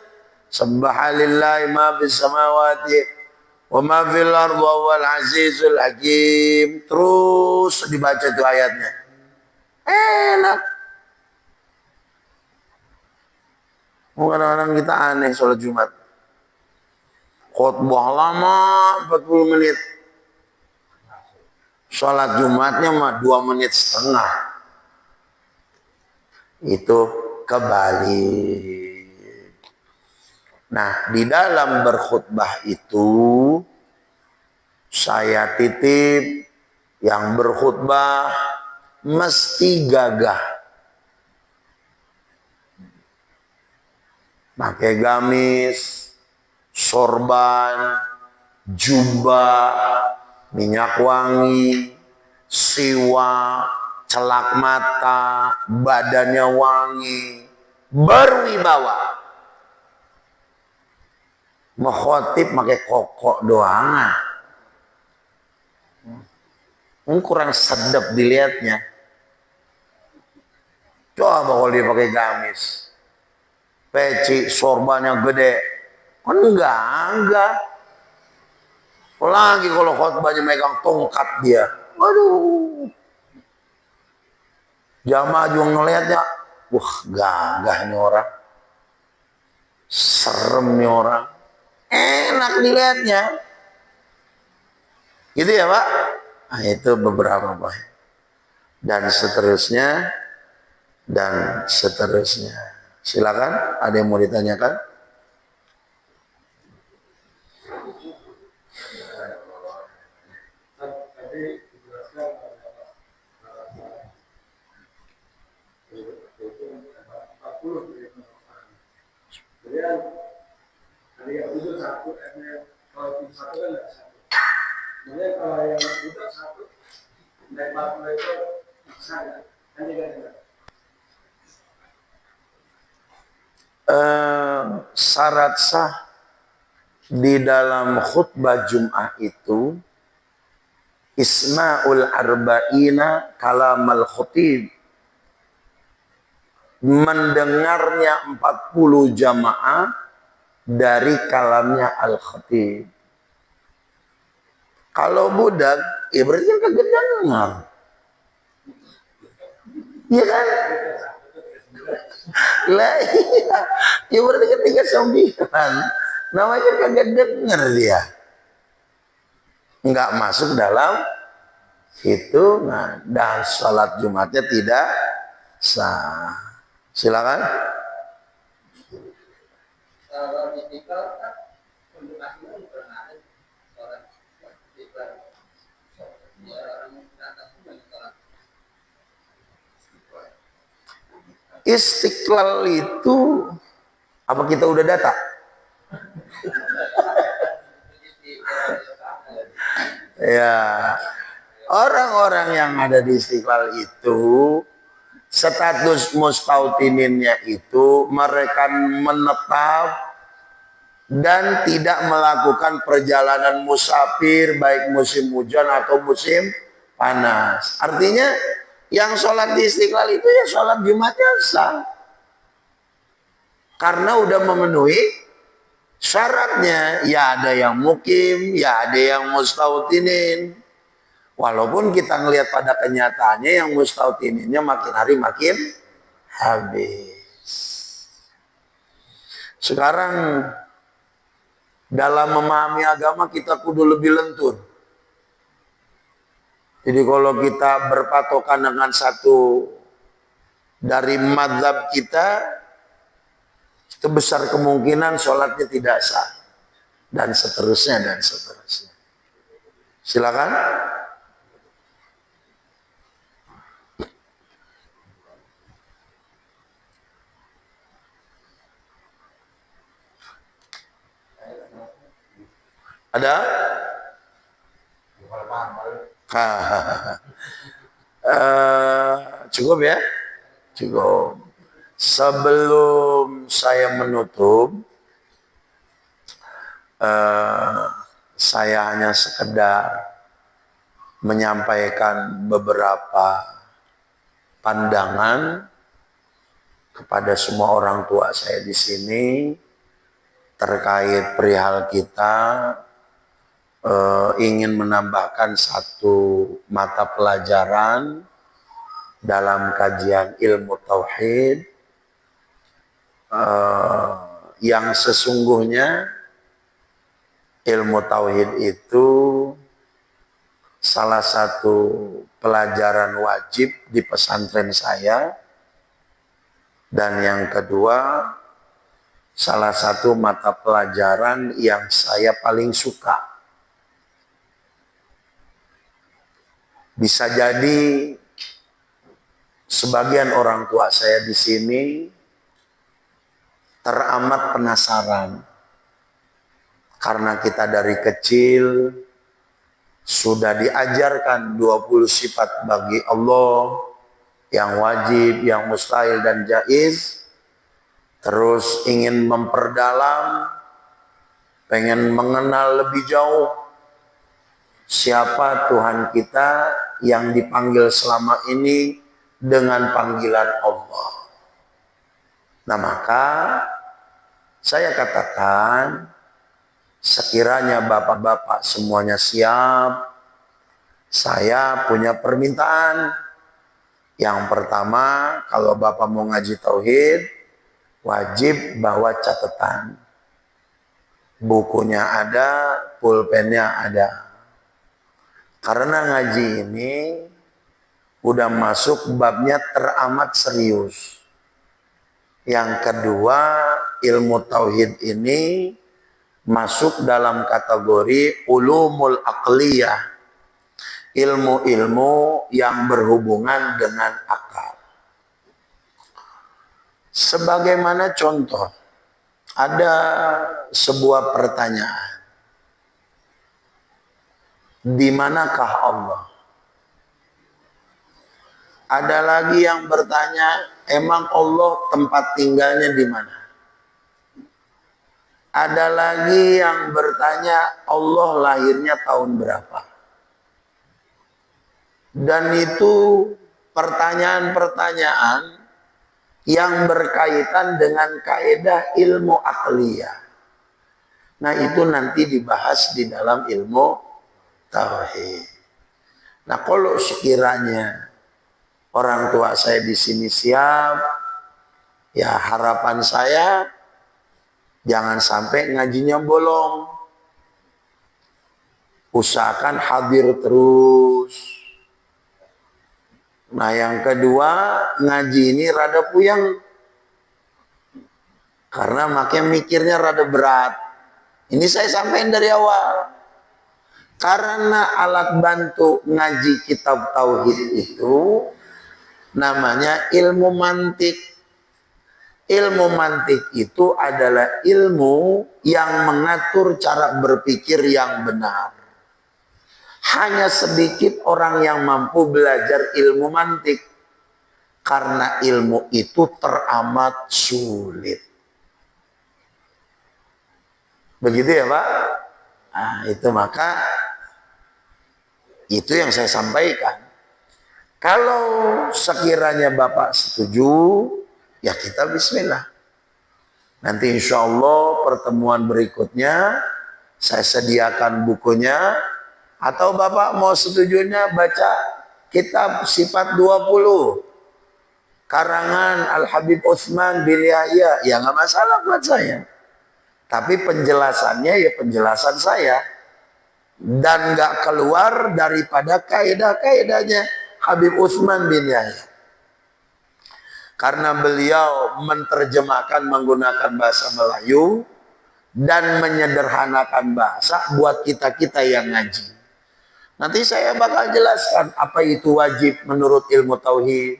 Subhanallahi ma fis samawati wa ma fil ardi wal azizul hakim. Terus dibaca tuh ayatnya. Enak. Kadang-kadang kita aneh sholat Jumat. Khutbah lama 40 menit. Sholat Jumatnya mah 2 menit setengah. Itu kebalik. Nah, di dalam berkhutbah itu saya titip yang berkhutbah mesti gagah. Pakai gamis, sorban, jubah, minyak wangi, siwak, celak mata, badannya wangi, berwibawa. Mekhotib pakai kokok doang. Kurang sedap dilihatnya. Coba kalau dia pakai gamis, peci, sorbannya gede, kan enggak. Lagi kalau khotbahnya megang tongkat dia, waduh, jamaah juga ngelihatnya, wah gagah nih orang, serem nih orang, enak dilihatnya, gitu ya Pak. Nah, itu beberapa Pak, dan seterusnya. Silakan, ada yang mau ditanyakan? Syarat sah di dalam khutbah Jum'ah itu isma'ul arba'ina kalamal khutib, mendengarnya 40 jamaah dari kalamnya al-khatib. Kalau budak, ya berarti kan kagak dengar. Iya kan? Lah iya. Ya berarti ketika 9, namanya kagak dengar dia. Enggak masuk dalam hitungan dan sholat Jumatnya tidak sah. Silakan. Kalau di Istiqlal kan pembukaan pernah ada sholat Istiqlal. Orang datang pun sholat Istiqlal itu apa kita udah data? Ya, orang-orang yang ada di Istiqlal itu status mustaudininnya itu mereka menetap dan tidak melakukan perjalanan musafir baik musim hujan atau musim panas. Artinya yang sholat di Istiqlal itu ya sholat Jumatnya sah karena udah memenuhi syaratnya. Ya ada yang mukim, ya ada yang mustautinin. Walaupun kita ngelihat pada kenyataannya yang mustaudininnya makin hari makin habis. Sekarang dalam memahami agama kita kudu lebih lentur. Jadi kalau kita berpatokan dengan satu dari mazhab kita, itu besar kemungkinan sholatnya tidak sah. Dan seterusnya, dan seterusnya. Silakan. Ada? Cukup ya? Cukup. Sebelum saya menutup, saya hanya sekedar menyampaikan beberapa pandangan kepada semua orang tua saya di sini terkait perihal kita ingin menambahkan satu mata pelajaran dalam kajian ilmu tauhid yang sesungguhnya ilmu tauhid itu salah satu pelajaran wajib di pesantren saya, dan yang kedua salah satu mata pelajaran yang saya paling suka. Bisa jadi sebagian orang tua saya di sini teramat penasaran karena kita dari kecil sudah diajarkan 20 sifat bagi Allah yang wajib, yang mustahil dan jaiz, terus ingin memperdalam, pengen mengenal lebih jauh siapa Tuhan kita yang dipanggil selama ini dengan panggilan Allah. Nah maka saya katakan, sekiranya bapak-bapak semuanya siap, saya punya permintaan. Yang pertama, kalau bapak mau ngaji tauhid, wajib bawa catatan. Bukunya ada, pulpennya ada. Karena ngaji ini udah masuk babnya teramat serius. Yang kedua, ilmu tauhid ini masuk dalam kategori ulumul aqliyah, ilmu-ilmu yang berhubungan dengan akal. Sebagaimana contoh, ada sebuah pertanyaan. Di manakah Allah? Ada lagi yang bertanya, emang Allah tempat tinggalnya di mana? Ada lagi yang bertanya, Allah lahirnya tahun berapa? Dan itu pertanyaan-pertanyaan yang berkaitan dengan kaidah ilmu akliyah. Nah, itu nanti dibahas di dalam ilmu tauhid. Nah, kalau sekiranya orang tua saya di sini siap, ya harapan saya jangan sampai ngajinya bolong. Usahakan hadir terus. Nah, yang kedua, ngaji ini rada puyeng. Karena makanya mikirnya rada berat. Ini saya sampaikan dari awal. Karena alat bantu ngaji kitab tauhid itu namanya ilmu mantik. Ilmu mantik itu adalah ilmu yang mengatur cara berpikir yang benar. Hanya sedikit orang yang mampu belajar ilmu mantik. Karena ilmu itu teramat sulit. Begitu ya Pak? Nah, itu maka itu yang saya sampaikan. Kalau sekiranya Bapak setuju, ya kita bismillah. Nanti insya Allah pertemuan berikutnya saya sediakan bukunya. Atau Bapak mau setujunya baca kitab Sifat 20 karangan Al-Habib Utsman bin Yahya, ya nggak masalah buat saya. Tapi penjelasannya ya penjelasan saya dan nggak keluar daripada kaidah-kaidahnya Habib Utsman bin Yahya. Karena beliau menerjemahkan menggunakan bahasa Melayu dan menyederhanakan bahasa buat kita-kita yang ngaji. Nanti saya bakal jelaskan apa itu wajib menurut ilmu tauhid,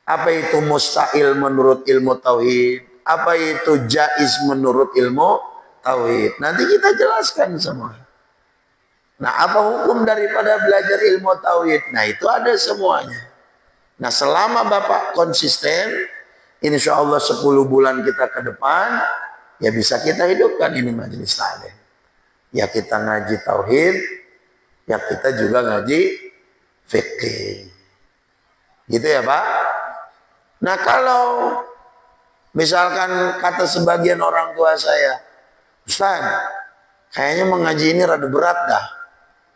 apa itu mustahil menurut ilmu tauhid, apa itu jaiz menurut ilmu tauhid. Nanti kita jelaskan semua. Nah, apa hukum daripada belajar ilmu tauhid? Nah, itu ada semuanya. Nah, selama Bapak konsisten, insya Allah 10 bulan kita ke depan, ya bisa kita hidupkan ini majelis taklim. Ya kita ngaji tauhid, ya kita juga ngaji fikih. Gitu ya Pak? Nah, kalau misalkan kata sebagian orang tua saya, Ustaz, kayaknya mengaji ini rada berat dah.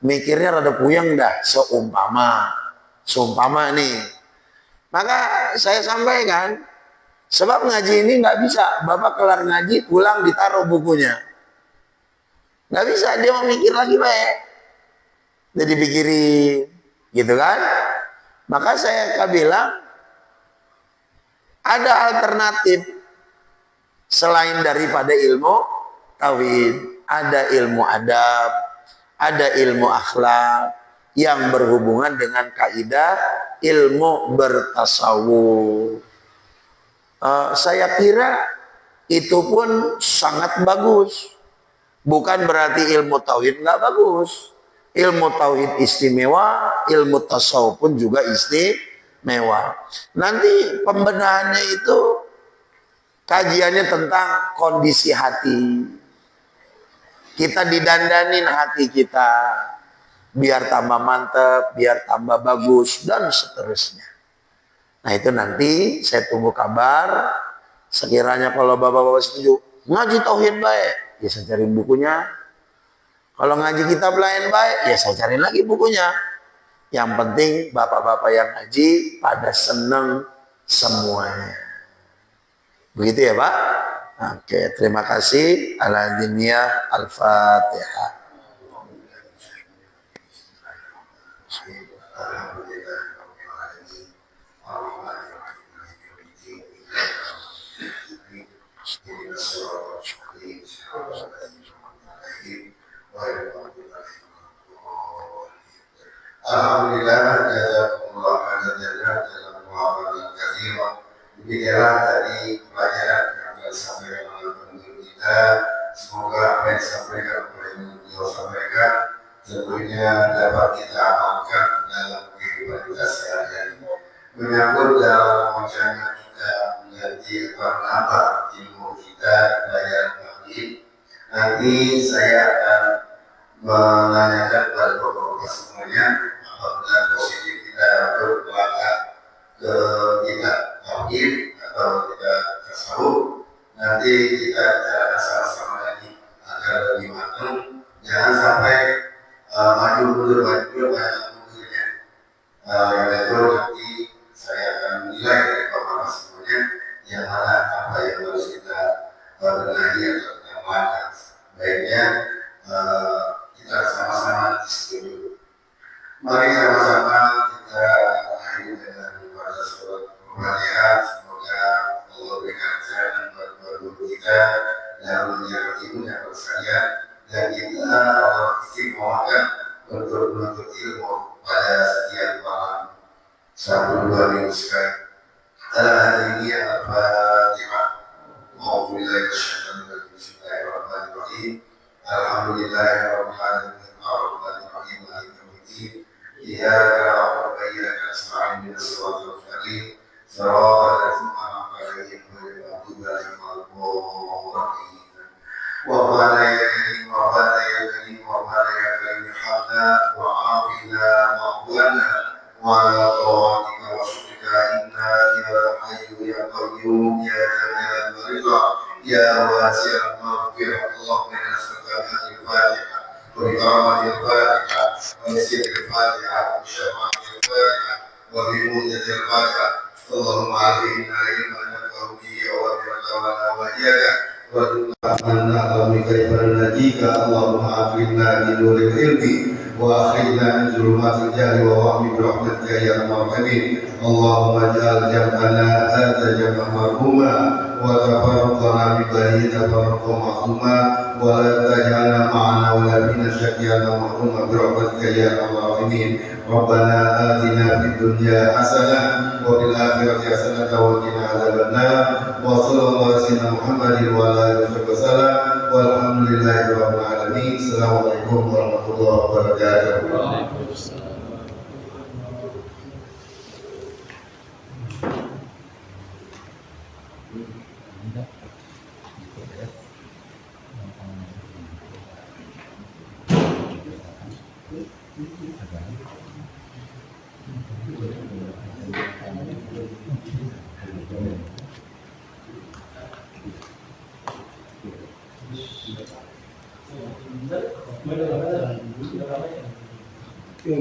Mikirnya rada puyeng dah. Seumpama nih. Maka saya sampaikan, sebab ngaji ini nggak bisa. Bapak kelar ngaji, pulang ditaruh bukunya. Nggak bisa, dia mau mikir lagi baik. Jadi pikirin, gitu kan? Maka saya bilang ada alternatif selain daripada ilmu tauhid, ada ilmu adab, ada ilmu akhlak yang berhubungan dengan kaidah ilmu bertasawuf. Saya kira itu pun sangat bagus. Bukan berarti ilmu tauhid nggak bagus. Ilmu tauhid istimewa, ilmu tasawuf pun juga istimewa. Nanti pembenahannya itu kajiannya tentang kondisi hati. Kita didandanin hati kita biar tambah mantep, biar tambah bagus dan seterusnya. Nah, itu nanti saya tunggu kabar. Sekiranya kalau bapak-bapak setuju ngaji tauhid baik, ya saya cari bukunya. Kalau ngaji kitab lain baik, ya saya cari lagi bukunya. Yang penting bapak-bapak yang ngaji pada seneng semuanya. Begitu ya Pak? Oke, terima kasih. Al-Adiniyah Al-Fatihah. Alhamdulillah, jazakumullah khairan dalam muhafadah katsirah. Demikianlah tadi pelajaran yang telah disampaikan oleh penutur kita. Semoga apa yang disampaikan oleh beliau sampaikan tentunya dapat kita amalkan dalam kehidupan kita sehari-hari. Menyangkut dalam wacana kita mengganti atau menambah ilmu kita pelajaran maghrib, nanti saya akan menanyakan kepada bapak-bapak semuanya apabila positif kita berkelangkah ke tidak maghrib atau tidak tasawuf, nanti kita bicarakan sama-sama lagi agar lebih matang. Jangan sampai maju mundur banyak mundurnya. Yang itu nanti saya akan menilai dari bapak-bapak semuanya yang mana apa yang harus kita benahi atau kita melangkah. Baiknya kita sama-sama setuju. Mari sama-sama kita akhiri dengan membaca surat Al-Fatihah. Semoga Allah berikan kesehatan buat guru kita dalam menjaga ilmu yang bersekalian, dan kita istiqomahkan untuk menuntut ilmu pada setiap malam 1-2 minggu sekali. Al-Fatihah. Al-Fatihah. Bismillahirrahmanirrahim. Alhamdulillahirabbil alamin. Ar-Rahmanir Rahim. Maliki yaumiddin. Iyyaka na'budu wa iyyaka nasta'in. Ihdinas siratal mustaqim. Siratal ladzina an'amta 'alaihim ghairil maghdubi 'alaihim waladdallin. Rabbana ya karim, Rabbana ya karim, Rabbana ya karim, irhamna wa 'afina wa'fina wa ala ta'atika wa syukrika inna ilal hayyu ya qayyum ya jalal ridha ya wasi'al maghfirah. Allahumma inna nas'aluka al-Fatihah wa bi rahmatil Fatihah wa bi sirril Fatihah wa bi syafa'atil Fatihah wa bi mu'jizil Fatihah. Allahumma atina ilman nafa'u bihi wa tawalla wa iyyaka wa tun'amna wa bika najika. Allahumma akrimna bi nuril ilmi wa akhrijna min zulumatil jahli wa wahmi bi rahmatika ya arhamar rahimin. Allahumma ja'al jam'ana hadza jam'an marhuma wa tafarraqana min ba'dihi tafarraqan ma'suma wa la taj'alna ma'ana wa la fina syaqiyyan mahruma bi rahmatika ya arhamar rahimin. Rabbana atina fid dunya hasanah wa fil akhirati hasanah wa qina adzabannar. Wa sallallahu alaihi wa Muhammadin wa ala alihi wasallam. Walhamdulillahirabbil alamin. Assalamualaikum warahmatullahi wabarakatuh. Yo,